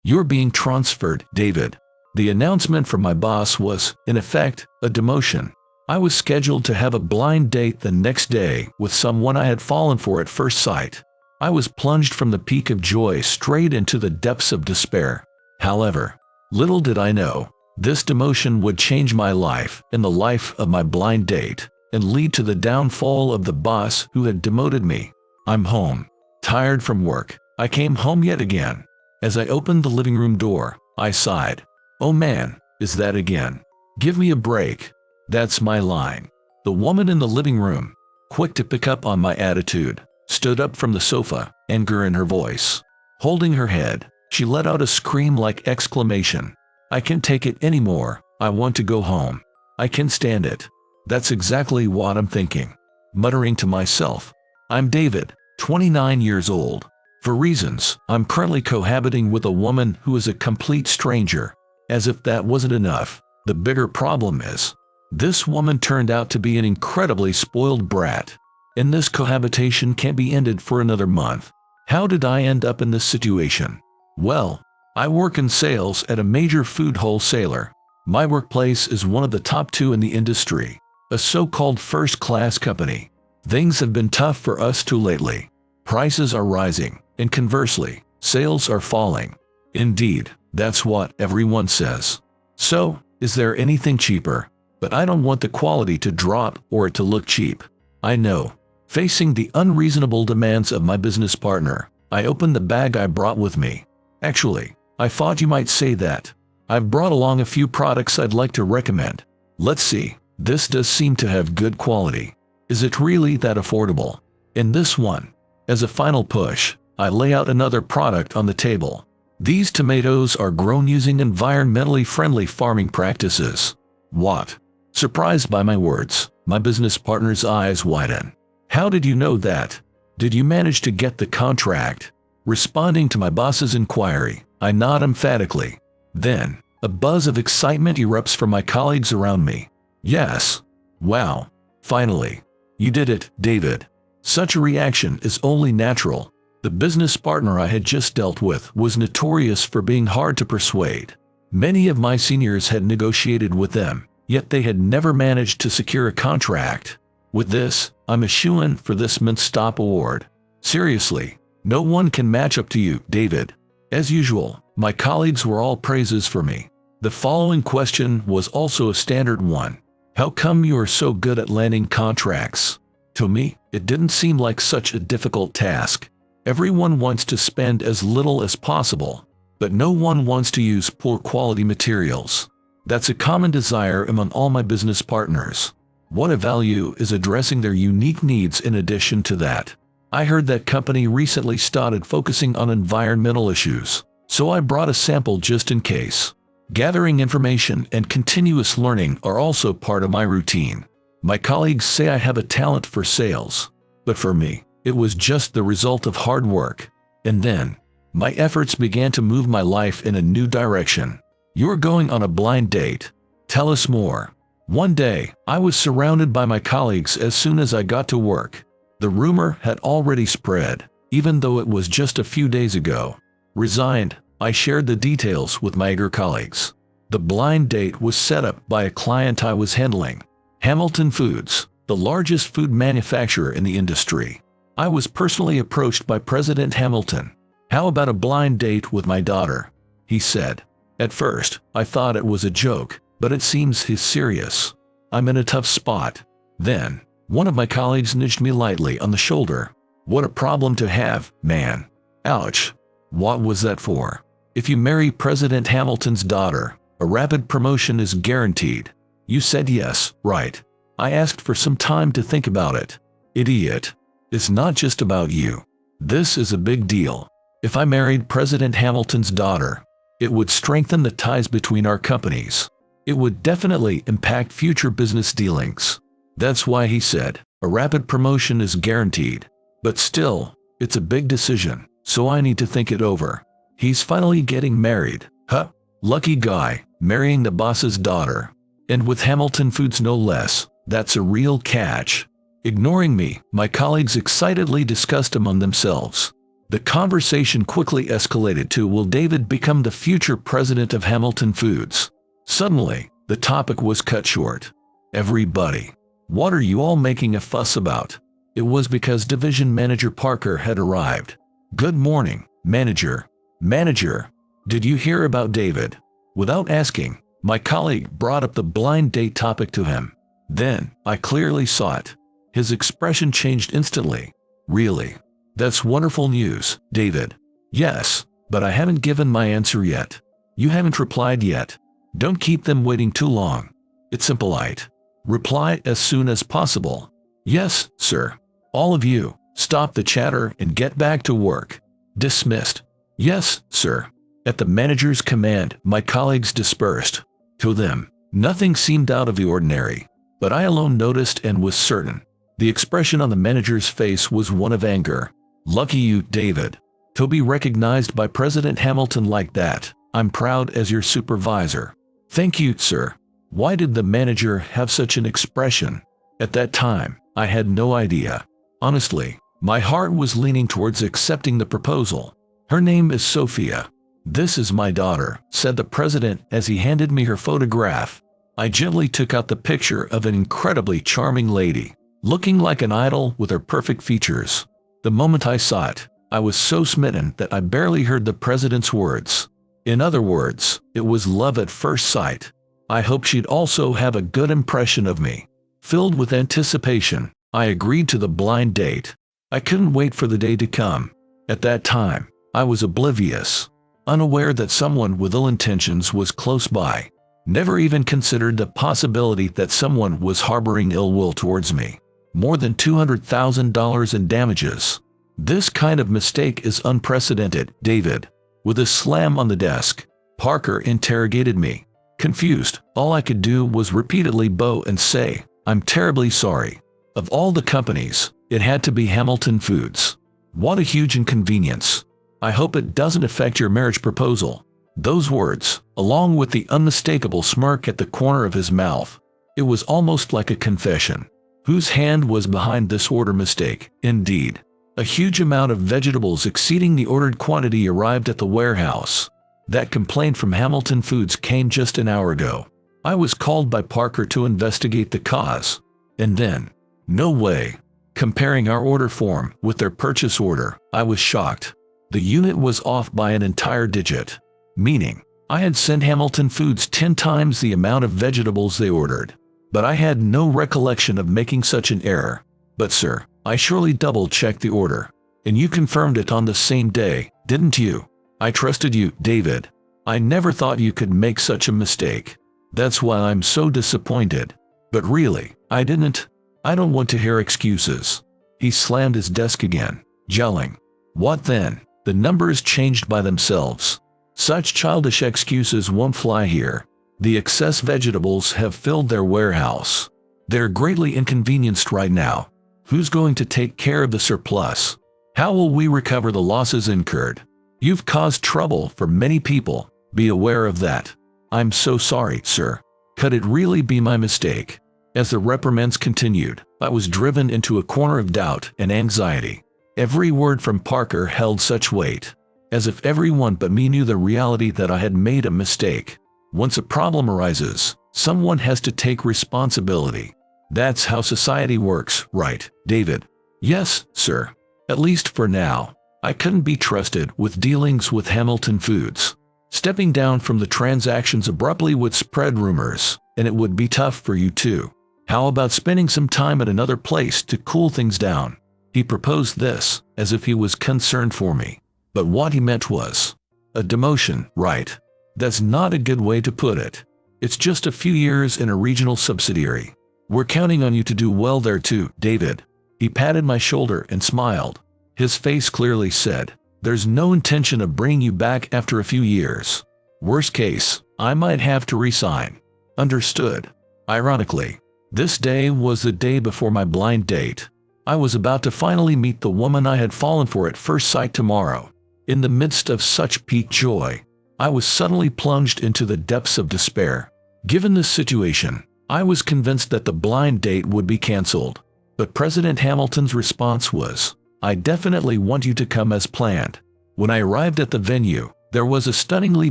"You're being transferred, David." The announcement from my boss was, in effect, a demotion. I was scheduled to have a blind date the next day with someone I had fallen for at first sight. I was plunged from the peak of joy straight into the depths of despair. However, little did I know, this demotion would change my life and the life of my blind date, and lead to the downfall of the boss who had demoted me. I'm home, tired from work. I came home yet again. As I opened the living room door, I sighed. "Oh man, is that again? Give me a break." That's my line. The woman in the living room, quick to pick up on my attitude, stood up from the sofa, anger in her voice. Holding her head, she let out a scream like exclamation. "I can't take it anymore. I want to go home. I can't stand it." That's exactly what I'm thinking. Muttering to myself. I'm David, 29 years old. For reasons, I'm currently cohabiting with a woman who is a complete stranger. As if that wasn't enough, the bigger problem is, this woman turned out to be an incredibly spoiled brat. And this cohabitation can't be ended for another month. How did I end up in this situation? Well, I work in sales at a major food wholesaler. My workplace is one of the top 2 in the industry, a so-called first-class company. Things have been tough for us too lately. Prices are rising, and conversely, sales are falling. Indeed, that's what everyone says. So, is there anything cheaper? But I don't want the quality to drop or it to look cheap. I know. Facing the unreasonable demands of my business partner, I opened the bag I brought with me. Actually, I thought you might say that. I've brought along a few products I'd like to recommend. Let's see, this does seem to have good quality. Is it really that affordable? In this one, as a final push, I lay out another product on the table. These tomatoes are grown using environmentally friendly farming practices. What? Surprised by my words, my business partner's eyes widen. How did you know that? Did you manage to get the contract? Responding to my boss's inquiry, I nod emphatically. Then, a buzz of excitement erupts from my colleagues around me. Yes. Wow. Finally. You did it, David. Such a reaction is only natural. The business partner I had just dealt with was notorious for being hard to persuade. Many of my seniors had negotiated with them, yet they had never managed to secure a contract. With this, I'm a shoo-in for this Mint Stop Award. Seriously, no one can match up to you, David. As usual, my colleagues were all praises for me. The following question was also a standard one. How come you are so good at landing contracts? To me, it didn't seem like such a difficult task. Everyone wants to spend as little as possible, but no one wants to use poor quality materials. That's a common desire among all my business partners. What I value is addressing their unique needs. In addition to that, I heard that company recently started focusing on environmental issues, so I brought a sample just in case. Gathering information and continuous learning are also part of my routine. My colleagues say I have a talent for sales, but for me, it was just the result of hard work. And then, my efforts began to move my life in a new direction. You're going on a blind date. Tell us more. One day, I was surrounded by my colleagues as soon as I got to work. The rumor had already spread, even though it was just a few days ago. Resigned, I shared the details with my eager colleagues. The blind date was set up by a client I was handling. Hamilton Foods, the largest food manufacturer in the industry. I was personally approached by President Hamilton. "How about a blind date with my daughter?" he said. At first, I thought it was a joke, but it seems he's serious. I'm in a tough spot. Then, one of my colleagues nudged me lightly on the shoulder. "What a problem to have, man." Ouch. What was that for? "If you marry President Hamilton's daughter, a rapid promotion is guaranteed." You said yes, right? I asked for some time to think about it. Idiot. It's not just about you. This is a big deal. If I married President Hamilton's daughter, it would strengthen the ties between our companies. It would definitely impact future business dealings. That's why he said, a rapid promotion is guaranteed. But still, it's a big decision, so I need to think it over. He's finally getting married. Huh? Lucky guy, marrying the boss's daughter. And with Hamilton Foods no less. That's a real catch. Ignoring me, my colleagues excitedly discussed among themselves. The conversation quickly escalated to, will David become the future president of Hamilton Foods? Suddenly, the topic was cut short. Everybody, what are you all making a fuss about? It was because Division Manager Parker had arrived. Good morning, Manager. Manager, did you hear about David? Without asking, my colleague brought up the blind date topic to him. Then, I clearly saw it. His expression changed instantly. Really? That's wonderful news, David. Yes, but I haven't given my answer yet. You haven't replied yet. Don't keep them waiting too long. It's impolite. Reply as soon as possible. Yes, sir. All of you, stop the chatter and get back to work. Dismissed. Yes, sir. At the manager's command, my colleagues dispersed. To them, nothing seemed out of the ordinary, but I alone noticed and was certain. The expression on the manager's face was one of anger. Lucky you, David. To be recognized by President Hamilton like that. I'm proud as your supervisor. Thank you, sir. Why did the manager have such an expression? At that time, I had no idea. Honestly, my heart was leaning towards accepting the proposal. Her name is Sophia. This is my daughter, said the president as he handed me her photograph. I gently took out the picture of an incredibly charming lady, looking like an idol with her perfect features. The moment I saw it, I was so smitten that I barely heard the president's words. In other words, it was love at first sight. I hoped she'd also have a good impression of me. Filled with anticipation, I agreed to the blind date. I couldn't wait for the day to come. At that time, I was oblivious, unaware that someone with ill intentions was close by. Never even considered the possibility that someone was harboring ill will towards me. More than $200,000 in damages. This kind of mistake is unprecedented, David. With a slam on the desk, Parker interrogated me. Confused, all I could do was repeatedly bow and say, I'm terribly sorry. Of all the companies, it had to be Hamilton Foods. What a huge inconvenience. I hope it doesn't affect your marriage proposal. Those words, along with the unmistakable smirk at the corner of his mouth, it was almost like a confession. Whose hand was behind this order mistake? Indeed, a huge amount of vegetables exceeding the ordered quantity arrived at the warehouse. That complaint from Hamilton Foods came just an hour ago. I was called by Parker to investigate the cause. And then, no way. Comparing our order form with their purchase order, I was shocked. The unit was off by an entire digit. Meaning, I had sent Hamilton Foods 10 times the amount of vegetables they ordered. But I had no recollection of making such an error. But sir, I surely double-checked the order. And you confirmed it on the same day, didn't you? I trusted you, David. I never thought you could make such a mistake. That's why I'm so disappointed. But really, I didn't. I don't want to hear excuses. He slammed his desk again, yelling. What then? The numbers changed by themselves. Such childish excuses won't fly here. The excess vegetables have filled their warehouse. They're greatly inconvenienced right now. Who's going to take care of the surplus? How will we recover the losses incurred? You've caused trouble for many people. Be aware of that. I'm so sorry, sir. Could it really be my mistake? As the reprimands continued, I was driven into a corner of doubt and anxiety. Every word from Parker held such weight, as if everyone but me knew the reality that I had made a mistake. Once a problem arises, someone has to take responsibility. That's how society works, right, David? Yes, sir. At least for now. I couldn't be trusted with dealings with Hamilton Foods. Stepping down from the transactions abruptly would spread rumors, and it would be tough for you too. How about spending some time at another place to cool things down? He proposed this, as if he was concerned for me. But what he meant was a demotion, right? That's not a good way to put it. It's just a few years in a regional subsidiary. We're counting on you to do well there too, David. He patted my shoulder and smiled. His face clearly said, there's no intention of bringing you back after a few years. Worst case, I might have to resign. Understood. Ironically, this day was the day before my blind date. I was about to finally meet the woman I had fallen for at first sight tomorrow. In the midst of such peak joy, I was suddenly plunged into the depths of despair. Given this situation, I was convinced that the blind date would be canceled. But President Hamilton's response was, I definitely want you to come as planned." When I arrived at the venue, there was a stunningly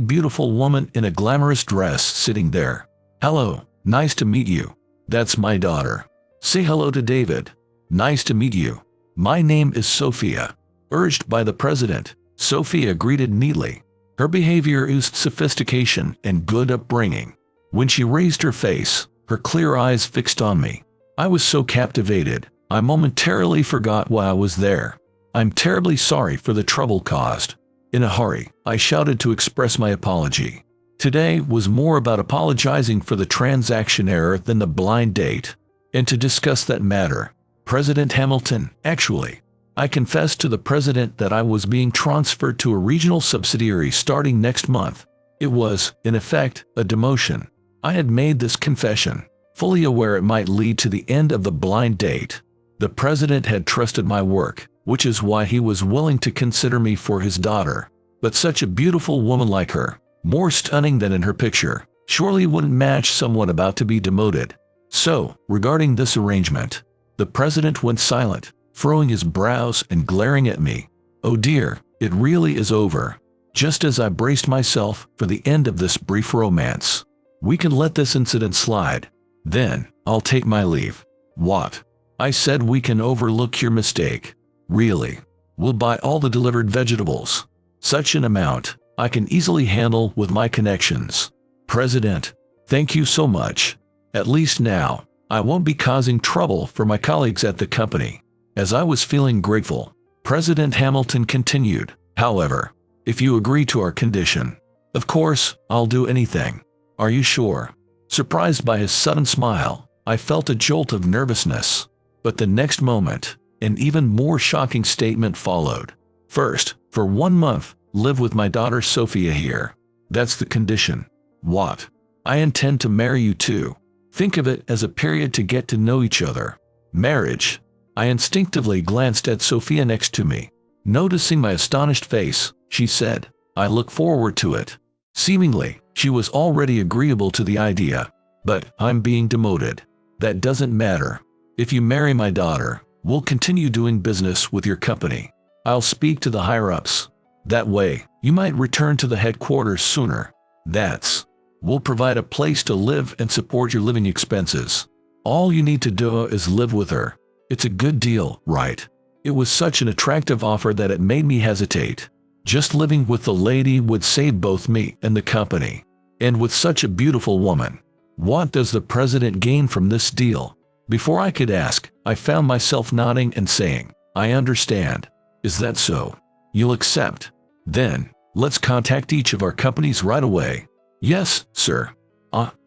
beautiful woman in a glamorous dress sitting there. "Hello, nice to meet you. That's my daughter. Say hello to David." "Nice to meet you. My name is Sophia." Urged by the president, Sophia greeted neatly. Her behavior oozed sophistication and good upbringing. When she raised her face, her clear eyes fixed on me. I was so captivated, I momentarily forgot why I was there. "I'm terribly sorry for the trouble caused." In a hurry, I shouted to express my apology. Today was more about apologizing for the transaction error than the blind date. And to discuss that matter, President Hamilton, actually, I confessed to the president that I was being transferred to a regional subsidiary starting next month. It was, in effect, a demotion. I had made this confession, fully aware it might lead to the end of the blind date. The president had trusted my work, which is why he was willing to consider me for his daughter. But such a beautiful woman like her, more stunning than in her picture, surely wouldn't match someone about to be demoted. So, regarding this arrangement, the president went silent, furrowing his brows and glaring at me. Oh dear, it really is over. Just as I braced myself for the end of this brief romance. "We can let this incident slide. Then, I'll take my leave." "What?" I said. "We can overlook your mistake." "Really? We'll buy all the delivered vegetables. Such an amount, I can easily handle with my connections." "President, thank you so much. At least now, I won't be causing trouble for my colleagues at the company." As I was feeling grateful, President Hamilton continued, "However, if you agree to our condition, of course, I'll do anything." "Are you sure?" Surprised by his sudden smile, I felt a jolt of nervousness. But the next moment, an even more shocking statement followed. "First, for 1 month, live with my daughter Sophia here. That's the condition." "What?" "I intend to marry you too. Think of it as a period to get to know each other." "Marriage?" I instinctively glanced at Sophia next to me. Noticing my astonished face, she said, "I look forward to it." Seemingly, she was already agreeable to the idea. "But I'm being demoted." "That doesn't matter. If you marry my daughter, we'll continue doing business with your company. I'll speak to the higher-ups. That way, you might return to the headquarters sooner. We'll provide a place to live and support your living expenses. All you need to do is live with her. It's a good deal, right?" It was such an attractive offer that it made me hesitate. Just living with the lady would save both me and the company. And with such a beautiful woman. What does the president gain from this deal? Before I could ask, I found myself nodding and saying, "I understand. Is that so? You'll accept? Then, let's contact each of our companies right away." "Yes, sir."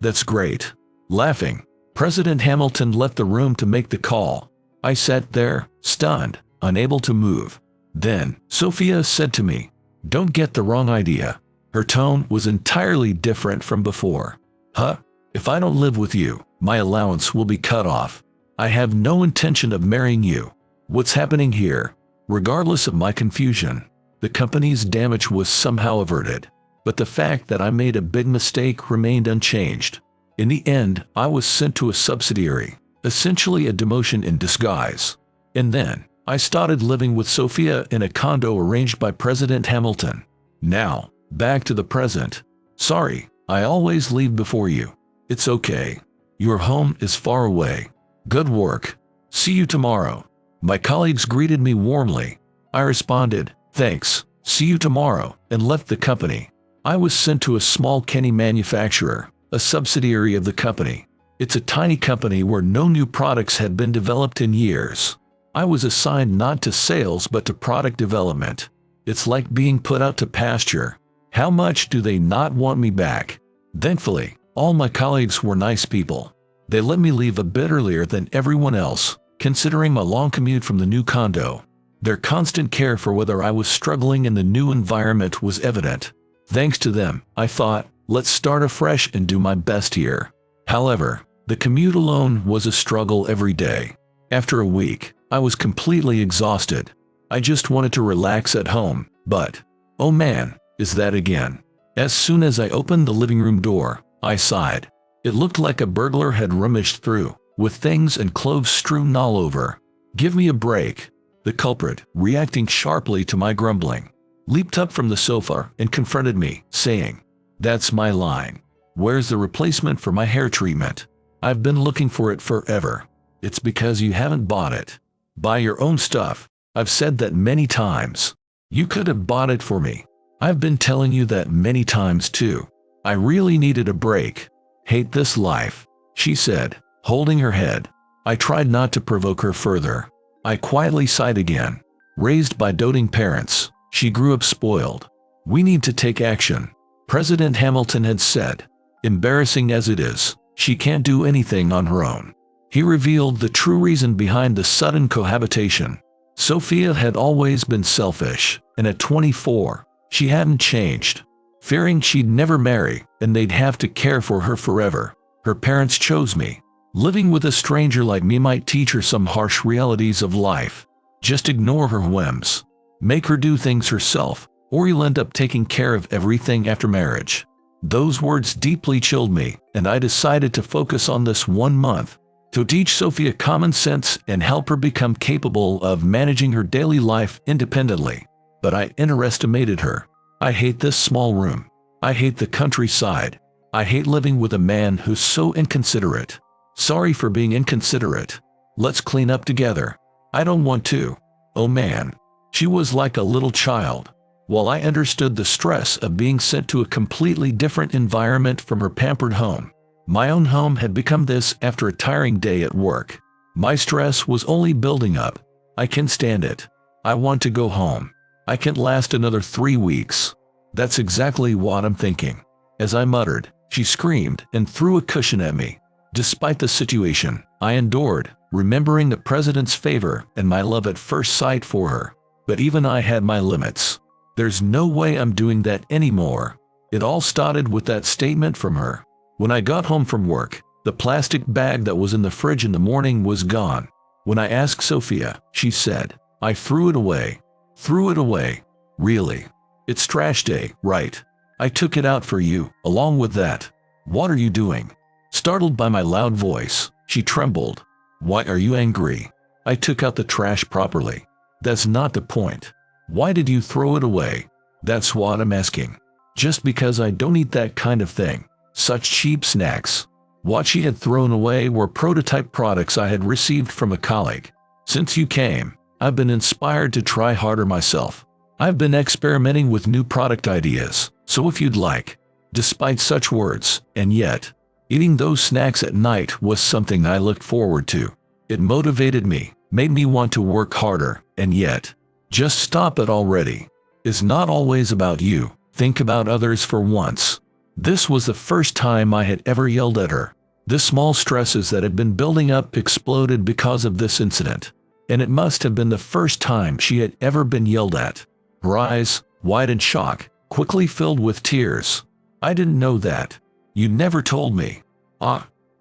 That's great." Laughing, President Hamilton left the room to make the call. I sat there, stunned, unable to move. Then, Sophia said to me, "Don't get the wrong idea." Her tone was entirely different from before. "Huh? If I don't live with you, my allowance will be cut off. I have no intention of marrying you. What's happening here?" Regardless of my confusion, the company's damage was somehow averted. But the fact that I made a big mistake remained unchanged. In the end, I was sent to a subsidiary, essentially a demotion in disguise. And then, I started living with Sophia in a condo arranged by President Hamilton. Now, back to the present. "Sorry, I always leave before you." "It's okay. Your home is far away. Good work. See you tomorrow." My colleagues greeted me warmly. I responded, "Thanks, see you tomorrow," and left the company. I was sent to a small candy manufacturer, a subsidiary of the company. It's a tiny company where no new products had been developed in years. I was assigned not to sales but to product development. It's like being put out to pasture. How much do they not want me back? Thankfully, all my colleagues were nice people. They let me leave a bit earlier than everyone else, considering my long commute from the new condo. Their constant care for whether I was struggling in the new environment was evident. Thanks to them, I thought, let's start afresh and do my best here. However, the commute alone was a struggle every day. After a week, I was completely exhausted. I just wanted to relax at home, but, oh man, is that again. As soon as I opened the living room door, I sighed. It looked like a burglar had rummaged through, with things and clothes strewn all over. Give me a break. The culprit, reacting sharply to my grumbling, leaped up from the sofa and confronted me, saying, "That's my line. Where's the replacement for my hair treatment? I've been looking for it forever." "It's because you haven't bought it. Buy your own stuff. I've said that many times. You could have bought it for me. I've been telling you that many times too. I really needed a break. Hate this life," she said, holding her head. I tried not to provoke her further. I quietly sighed again. Raised by doting parents, she grew up spoiled. "We need to take action," President Hamilton had said. "Embarrassing as it is, she can't do anything on her own." He revealed the true reason behind the sudden cohabitation. Sophia had always been selfish, and at 24, she hadn't changed. Fearing she'd never marry and they'd have to care for her forever, her parents chose me. Living with a stranger like me might teach her some harsh realities of life. Just ignore her whims. Make her do things herself, or you'll end up taking care of everything after marriage. Those words deeply chilled me, and I decided to focus on this 1 month, to teach Sophia common sense and help her become capable of managing her daily life independently. But I underestimated her. I hate this small room. I hate the countryside. I hate living with a man who's so inconsiderate. Sorry for being inconsiderate. Let's clean up together. I don't want to. Oh man. She was like a little child. While I understood the stress of being sent to a completely different environment from her pampered home, my own home had become this after a tiring day at work. My stress was only building up. I can stand it. I want to go home. I can't last another 3 weeks. That's exactly what I'm thinking. As I muttered, she screamed and threw a cushion at me. Despite the situation, I endured, remembering the president's favor and my love at first sight for her. But even I had my limits. There's no way I'm doing that anymore. It all started with that statement from her. When I got home from work, the plastic bag that was in the fridge in the morning was gone. When I asked Sophia, she said, "I threw it away." Threw it away? Really? It's trash day, right? I took it out for you, along with that. What are you doing? Startled by my loud voice, she trembled. Why are you angry? I took out the trash properly. That's not the point. Why did you throw it away? That's what I'm asking. Just because I don't eat that kind of thing. Such cheap snacks. What she had thrown away were prototype products I had received from a colleague. Since you came, I've been inspired to try harder myself. I've been experimenting with new product ideas, so if you'd like. Despite such words, and yet, eating those snacks at night was something I looked forward to. It motivated me, made me want to work harder, and yet, just stop it already. It's not always about you. Think about others for once. This was the first time I had ever yelled at her. The small stresses that had been building up exploded because of this incident. And it must have been the first time she had ever been yelled at. Her eyes, wide in shock, quickly filled with tears. I didn't know that. You never told me.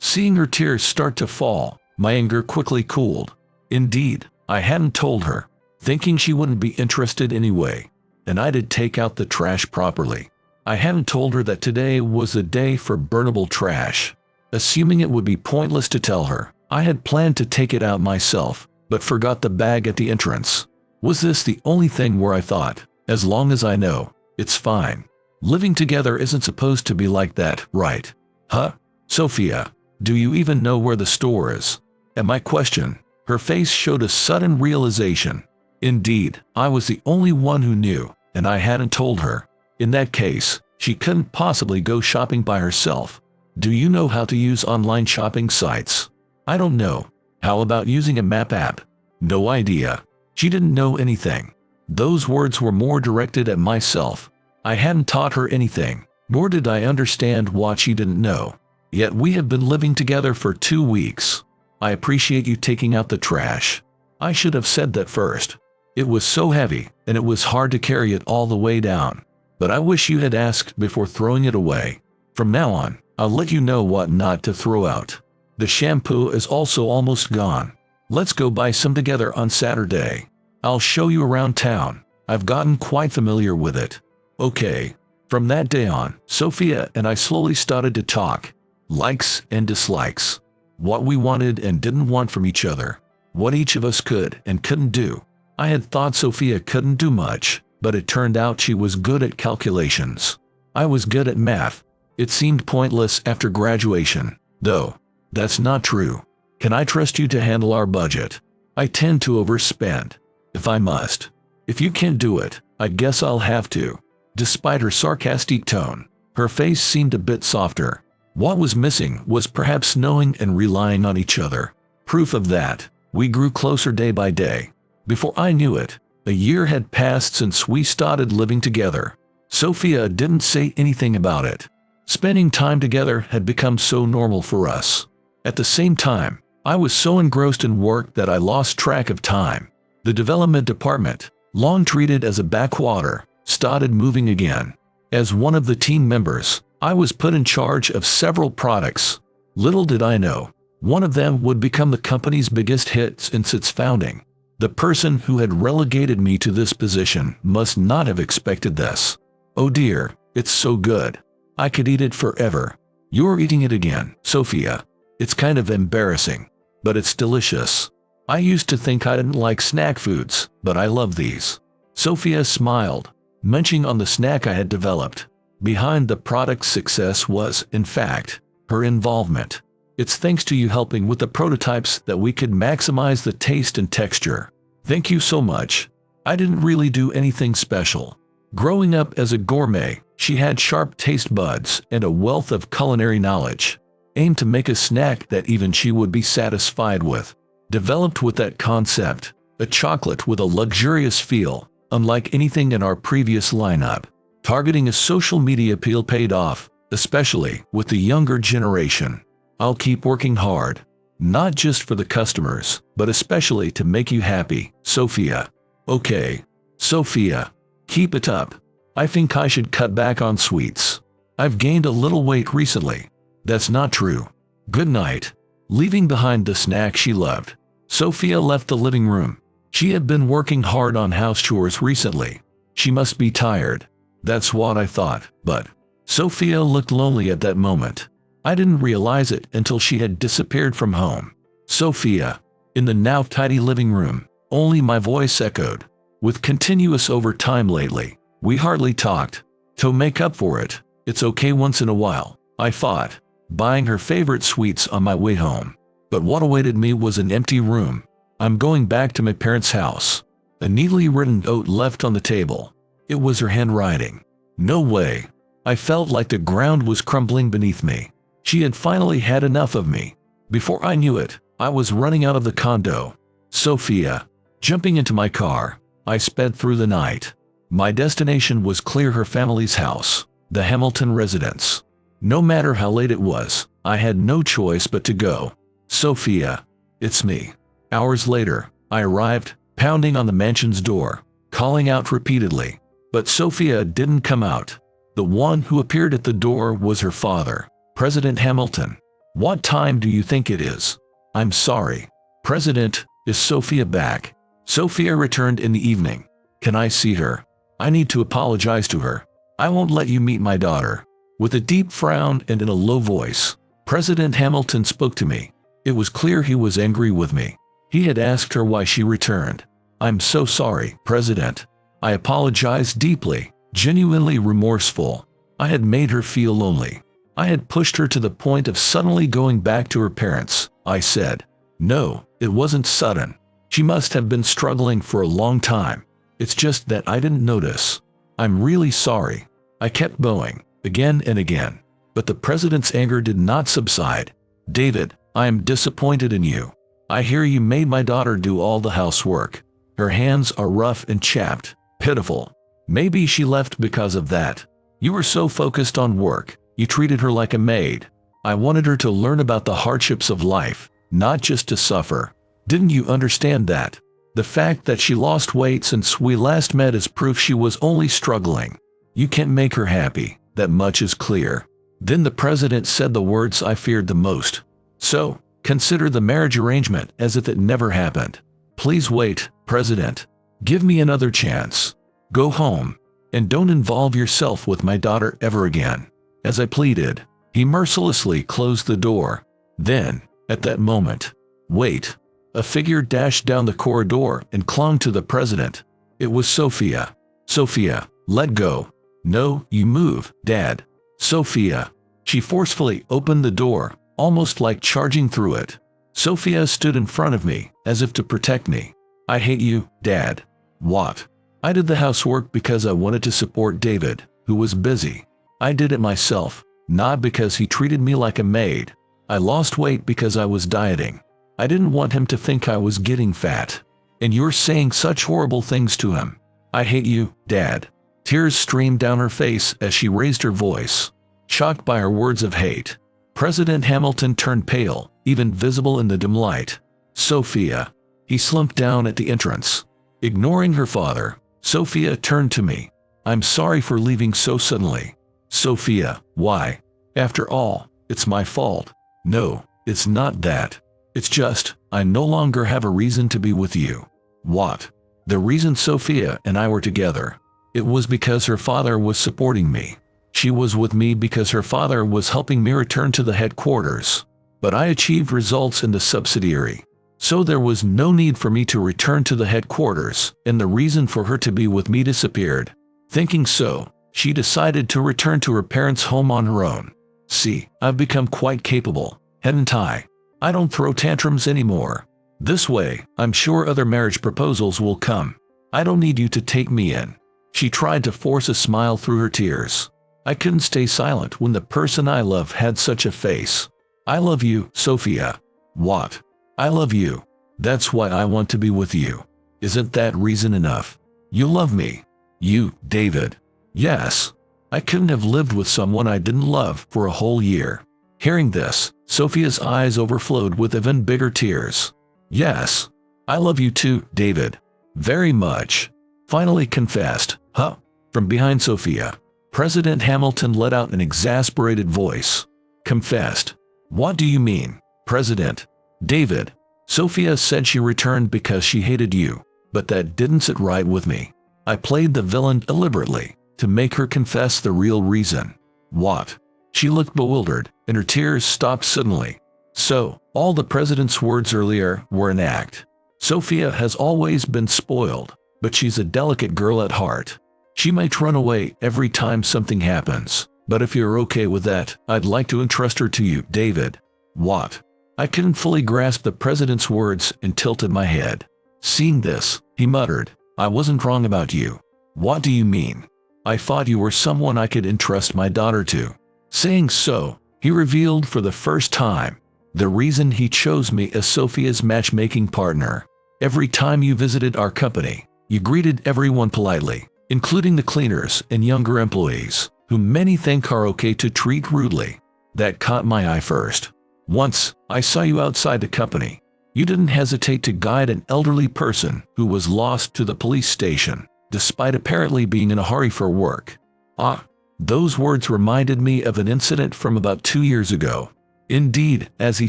Seeing her tears start to fall, my anger quickly cooled. Indeed, I hadn't told her, thinking she wouldn't be interested anyway. And I did take out the trash properly. I hadn't told her that today was the day for burnable trash. Assuming it would be pointless to tell her, I had planned to take it out myself, but forgot the bag at the entrance. Was this the only thing where I thought, as long as I know, it's fine. Living together isn't supposed to be like that, right? Huh? Sophia, do you even know where the store is? At my question, her face showed a sudden realization. Indeed, I was the only one who knew, and I hadn't told her. In that case, she couldn't possibly go shopping by herself. Do you know how to use online shopping sites? I don't know. How about using a map app? No idea. She didn't know anything. Those words were more directed at myself. I hadn't taught her anything, nor did I understand what she didn't know. Yet we have been living together for 2 weeks. I appreciate you taking out the trash. I should have said that first. It was so heavy, and it was hard to carry it all the way down. But I wish you had asked before throwing it away. From now on, I'll let you know what not to throw out. The shampoo is also almost gone. Let's go buy some together on Saturday. I'll show you around town. I've gotten quite familiar with it. Okay. From that day on, Sophia and I slowly started to talk. Likes and dislikes. What we wanted and didn't want from each other. What each of us could and couldn't do. I had thought Sophia couldn't do much, but it turned out she was good at calculations. I was good at math. It seemed pointless after graduation, though. That's not true. Can I trust you to handle our budget? I tend to overspend. If I must. If you can't do it, I guess I'll have to. Despite her sarcastic tone, her face seemed a bit softer. What was missing was perhaps knowing and relying on each other. Proof of that, we grew closer day by day. Before I knew it, a year had passed since we started living together. Sophia didn't say anything about it. Spending time together had become so normal for us. At the same time, I was so engrossed in work that I lost track of time. The development department, long treated as a backwater, started moving again. As one of the team members, I was put in charge of several products. Little did I know, one of them would become the company's biggest hit since its founding. The person who had relegated me to this position must not have expected this. Oh dear, it's so good. I could eat it forever. You're eating it again, Sophia. It's kind of embarrassing, but it's delicious. I used to think I didn't like snack foods, but I love these. Sophia smiled, munching on the snack I had developed. Behind the product's success was, in fact, her involvement. It's thanks to you helping with the prototypes that we could maximize the taste and texture. Thank you so much. I didn't really do anything special. Growing up as a gourmet, she had sharp taste buds and a wealth of culinary knowledge. Aimed to make a snack that even she would be satisfied with. Developed with that concept, a chocolate with a luxurious feel, unlike anything in our previous lineup. Targeting a social media appeal paid off, especially with the younger generation. I'll keep working hard, not just for the customers, but especially to make you happy, Sophia. Okay, Sophia, keep it up. I think I should cut back on sweets. I've gained a little weight recently. That's not true. Good night. Leaving behind the snack she loved, Sophia left the living room. She had been working hard on house chores recently. She must be tired. That's what I thought, but Sophia looked lonely at that moment. I didn't realize it until she had disappeared from home. Sophia, in the now tidy living room, only my voice echoed. With continuous overtime lately, we hardly talked. To make up for it, it's okay once in a while, I thought, buying her favorite sweets on my way home. But what awaited me was an empty room. I'm going back to my parents' house. A neatly written note left on the table. It was her handwriting. No way. I felt like the ground was crumbling beneath me. She had finally had enough of me. Before I knew it, I was running out of the condo. Sophia. Jumping into my car, I sped through the night. My destination was clear her family's house, the Hamilton residence. No matter how late it was, I had no choice but to go. Sophia. It's me. Hours later, I arrived, pounding on the mansion's door, calling out repeatedly. But Sophia didn't come out. The one who appeared at the door was her father, President Hamilton. What time do you think it is? I'm sorry. President, is Sophia back? Sophia returned in the evening. Can I see her? I need to apologize to her. I won't let you meet my daughter. With a deep frown and in a low voice, President Hamilton spoke to me. It was clear he was angry with me. He had asked her why she returned. I'm so sorry, President. I apologized deeply, genuinely remorseful. I had made her feel lonely. I had pushed her to the point of suddenly going back to her parents, I said. No, it wasn't sudden. She must have been struggling for a long time. It's just that I didn't notice. I'm really sorry. I kept bowing, again and again. But the president's anger did not subside. David, I am disappointed in you. I hear you made my daughter do all the housework. Her hands are rough and chapped, pitiful. Maybe she left because of that. You were so focused on work, you treated her like a maid. I wanted her to learn about the hardships of life, not just to suffer. Didn't you understand that? The fact that she lost weight since we last met is proof she was only struggling. You can't make her happy, that much is clear. Then the president said the words I feared the most. So, consider the marriage arrangement as if it never happened. Please wait, President. Give me another chance. Go home, and don't involve yourself with my daughter ever again. As I pleaded, he mercilessly closed the door. Then, at that moment, wait. A figure dashed down the corridor and clung to the president. It was Sophia. Sophia, let go. No, you move, Dad. Sophia. She forcefully opened the door, almost like charging through it. Sophia stood in front of me, as if to protect me. I hate you, Dad. What? I did the housework because I wanted to support David, who was busy. I did it myself, not because he treated me like a maid. I lost weight because I was dieting. I didn't want him to think I was getting fat. And you're saying such horrible things to him. I hate you, Dad. Tears streamed down her face as she raised her voice, shocked by her words of hate. President Hamilton turned pale, even visible in the dim light. Sophia. He slumped down at the entrance. Ignoring her father, Sophia turned to me. I'm sorry for leaving so suddenly. Sophia, why? After all, it's my fault. No, it's not that. It's just, I no longer have a reason to be with you. What? The reason Sophia and I were together. It was because her father was supporting me. She was with me because her father was helping me return to the headquarters. But I achieved results in the subsidiary. So there was no need for me to return to the headquarters, and the reason for her to be with me disappeared. Thinking so, she decided to return to her parents' home on her own. See, I've become quite capable, haven't I? I don't throw tantrums anymore. This way, I'm sure other marriage proposals will come. I don't need you to take me in. She tried to force a smile through her tears. I couldn't stay silent when the person I love had such a face. I love you, Sophia. What? I love you. That's why I want to be with you. Isn't that reason enough? You love me. You, David. Yes. I couldn't have lived with someone I didn't love for a whole year. Hearing this, Sophia's eyes overflowed with even bigger tears. Yes. I love you too, David. Very much. Finally confessed. Huh? From behind Sophia, President Hamilton let out an exasperated voice. Confessed. What do you mean, President? David. Sophia said she returned because she hated you, but that didn't sit right with me. I played the villain deliberately to make her confess the real reason. What? She looked bewildered, and her tears stopped suddenly. So, all the president's words earlier were an act. Sophia has always been spoiled, but she's a delicate girl at heart. She might run away every time something happens, but if you're okay with that, I'd like to entrust her to you, David. What? I couldn't fully grasp the president's words and tilted my head. Seeing this, he muttered, I wasn't wrong about you. What do you mean? I thought you were someone I could entrust my daughter to. Saying so, he revealed for the first time the reason he chose me as Sophia's matchmaking partner. Every time you visited our company, you greeted everyone politely, including the cleaners and younger employees, whom many think are okay to treat rudely. That caught my eye first. Once, I saw you outside the company. You didn't hesitate to guide an elderly person who was lost to the police station, despite apparently being in a hurry for work. Ah, those words reminded me of an incident from about 2 years ago. Indeed, as he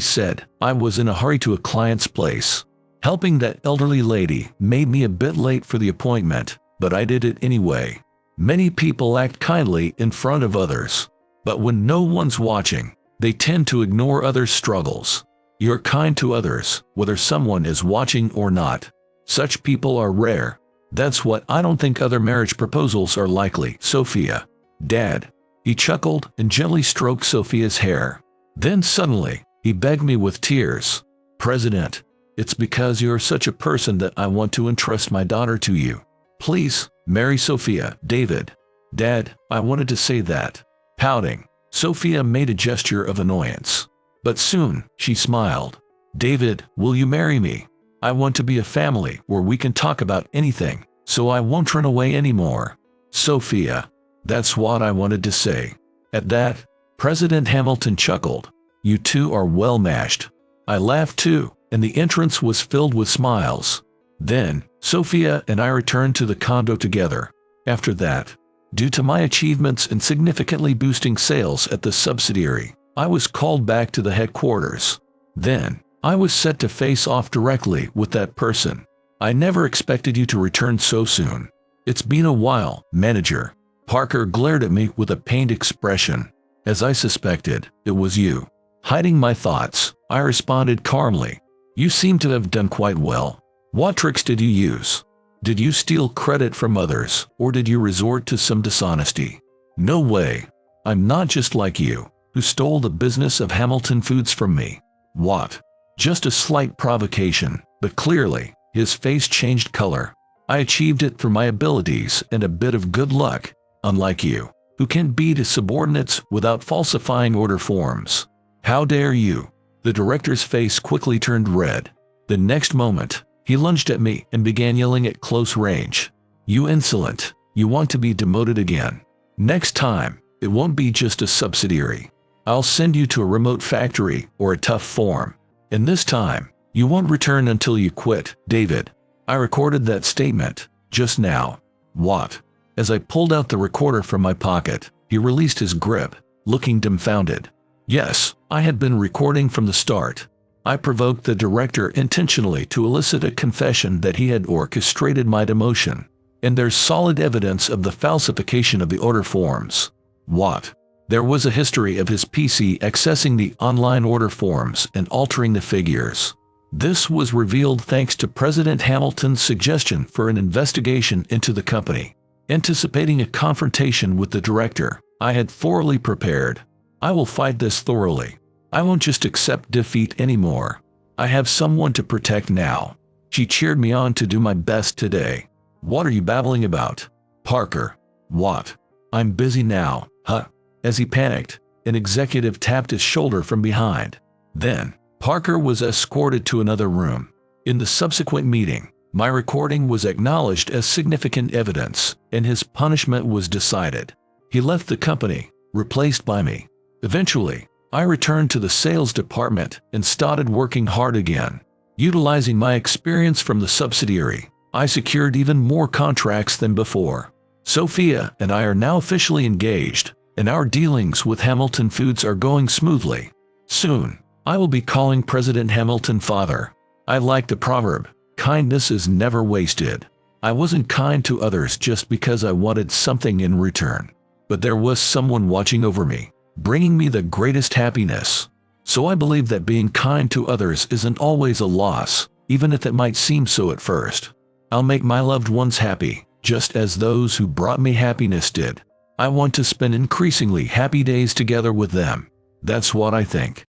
said, I was in a hurry to a client's place. Helping that elderly lady made me a bit late for the appointment, but I did it anyway. Many people act kindly in front of others, but when no one's watching, they tend to ignore others' struggles. You're kind to others, whether someone is watching or not. Such people are rare. That's what I don't think other marriage proposals are likely, Sophia. Dad. He chuckled and gently stroked Sophia's hair. Then suddenly, he begged me with tears. President, it's because you're such a person that I want to entrust my daughter to you. Please, marry Sophia, David. Dad, I wanted to say that. Pouting, Sophia made a gesture of annoyance. But soon, she smiled. David, will you marry me? I want to be a family where we can talk about anything, so I won't run away anymore. Sophia. That's what I wanted to say. At that, President Hamilton chuckled. You two are well matched. I laughed too, and the entrance was filled with smiles. Then, Sophia and I returned to the condo together. After that, due to my achievements in significantly boosting sales at the subsidiary, I was called back to the headquarters. Then, I was set to face off directly with that person. I never expected you to return so soon. It's been a while, manager. Parker glared at me with a pained expression. As I suspected, it was you. Hiding my thoughts, I responded calmly. You seem to have done quite well. What tricks did you use? Did you steal credit from others, or did you resort to some dishonesty? No way. I'm not just like you, who stole the business of Hamilton Foods from me. What? Just a slight provocation, but clearly, his face changed color. I achieved it through my abilities and a bit of good luck, unlike you, who can beat his subordinates without falsifying order forms. How dare you? The director's face quickly turned red. The next moment, he lunged at me and began yelling at close range. You insolent! You want to be demoted again. Next time, it won't be just a subsidiary. I'll send you to a remote factory or a tough form. And this time, you won't return until you quit, David. I recorded that statement, just now. What? As I pulled out the recorder from my pocket, he released his grip, looking dumbfounded. Yes, I had been recording from the start. I provoked the director intentionally to elicit a confession that he had orchestrated my demotion. And there's solid evidence of the falsification of the order forms. What? There was a history of his PC accessing the online order forms and altering the figures. This was revealed thanks to President Hamilton's suggestion for an investigation into the company. Anticipating a confrontation with the director, I had thoroughly prepared. I will fight this thoroughly. I won't just accept defeat anymore. I have someone to protect now. She cheered me on to do my best today. What are you babbling about? Parker. What? I'm busy now, huh? As he panicked, an executive tapped his shoulder from behind. Then, Parker was escorted to another room. In the subsequent meeting, my recording was acknowledged as significant evidence, and his punishment was decided. He left the company, replaced by me. Eventually, I returned to the sales department and started working hard again. Utilizing my experience from the subsidiary, I secured even more contracts than before. Sophia and I are now officially engaged, and our dealings with Hamilton Foods are going smoothly. Soon, I will be calling President Hamilton father. I like the proverb, kindness is never wasted. I wasn't kind to others just because I wanted something in return. But there was someone watching over me, bringing me the greatest happiness. So I believe that being kind to others isn't always a loss, even if it might seem so at first. I'll make my loved ones happy, just as those who brought me happiness did. I want to spend increasingly happy days together with them. That's what I think.